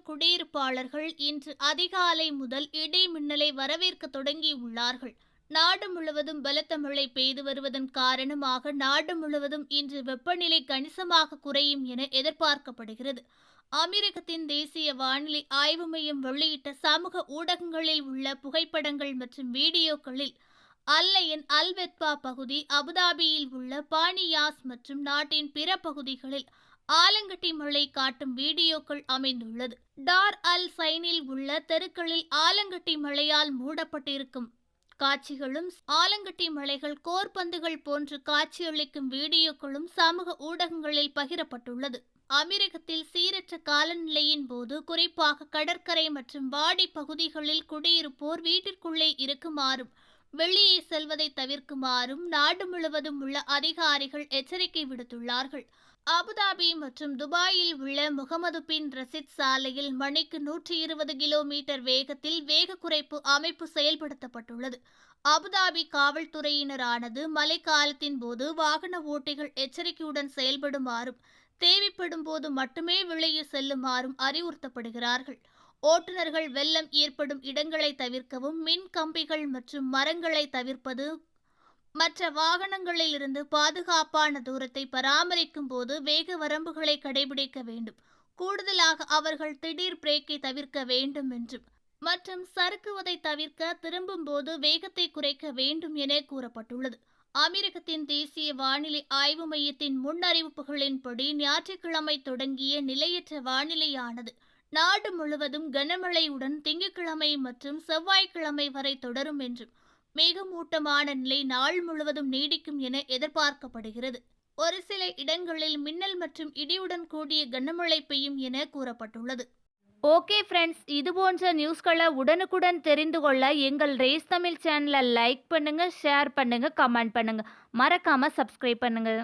குடியிருப்பாளர்கள் இன்று அதிகாலை முதல் இடி மின்னலை வரவேற்க தொடங்கியுள்ளார்கள். நாடு முழுவதும் பலத்த மழை பெய்து வருவதன் காரணமாக நாடு முழுவதும் இன்று வெப்பநிலை கணிசமாக குறையும் என எதிர்பார்க்கப்படுகிறது. அமெரிக்கத்தின் தேசிய வானிலை ஆய்வு மையம் வெளியிட்ட சமூக ஊடகங்களில் உள்ள புகைப்படங்கள் மற்றும் வீடியோக்களில் அல்லையன் அல்வெத்பா பகுதி, அபுதாபியில் உள்ள பானியாஸ் மற்றும் நாட்டின் பிற பகுதிகளில் ஆலங்கட்டி மழை காட்டும் வீடியோக்கள் அமைந்துள்ளது. டார் அல் சைனில் உள்ள தெருக்களில் ஆலங்கட்டி மழையால் மூடப்பட்டிருக்கும் காட்சிகளும் ஆலங்கட்டி மலைகள் கோர்பந்துகள் போன்று காட்சியளிக்கும் வீடியோக்களும் சமூக ஊடகங்களில் பகிரப்பட்டுள்ளது. அமெரிக்கத்தில் சீரற்ற காலநிலையின் போது குறிப்பாக கடற்கரை மற்றும் வாடி பகுதிகளில் குடியிருப்போர் வீட்டிற்குள்ளே இருக்குமாறும் வெளியே செல்வதை தவிர்க்குமாறும் நாடு முழுவதும் உள்ள அதிகாரிகள் எச்சரிக்கை விடுத்துள்ளார்கள். அபுதாபி மற்றும் துபாயில் உள்ள முகமது பின் ரசித் சாலையில் மணிக்கு 120 கிலோமீட்டர் வேகத்தில் வேக குறைப்பு அமைப்பு செயல்படுத்தப்பட்டுள்ளது. அபுதாபி காவல்துறையினரானது மழைக்காலத்தின் போது வாகன ஓட்டிகள் எச்சரிக்கையுடன் செயல்படுமாறும் தேவைப்படும் போது மட்டுமே வெளியே செல்லுமாறும் அறிவுறுத்தப்படுகிறார்கள். ஓட்டுநர்கள் வெள்ளம் ஏற்படும் இடங்களை தவிர்க்கவும், மின் கம்பிகள் மற்றும் மரங்களை தவிர்ப்பது, மற்ற வாகனங்களில் இருந்து பாதுகாப்பான தூரத்தை பராமரிக்கும் போது வேக வரம்புகளை கடைபிடிக்க வேண்டும். கூடுதலாக அவர்கள் திடீர் பிரேக்கை தவிர்க்க வேண்டும் மற்றும் சறுக்குவதை தவிர்க்க திரும்பும் போது வேகத்தை குறைக்க வேண்டும் என கூறப்பட்டுள்ளது. அமெரிக்கத்தின் தேசிய வானிலை ஆய்வு மையத்தின் முன்னறிவிப்புகளின்படி ஞாயிற்றுக்கிழமை தொடங்கிய நிலையற்ற வானிலையானது நாடு முழுவதும் கனமழையுடன் திங்கட்கிழமை மற்றும் செவ்வாய்க்கிழமை வரை தொடரும் என்றும் மேகமூட்டமான நிலை நாள் முழுவதும் நீடிக்கும் என எதிர்பார்க்கப்படுகிறது. ஒரு சில இடங்களில் மின்னல் மற்றும் இடியுடன் கூடிய கனமழை பெய்யும் என கூறப்பட்டுள்ளது. ஓகே ஃப்ரெண்ட்ஸ், இது போன்ற நியூஸ்களை உடனுக்குடன் தெரிந்து கொள்ள எங்கள் ரேஸ் தமிழ் சேனலை லைக் பண்ணுங்கள், ஷேர் பண்ணுங்கள், கமெண்ட் பண்ணுங்கள், மறக்காமல் சப்ஸ்கிரைப் பண்ணுங்கள்.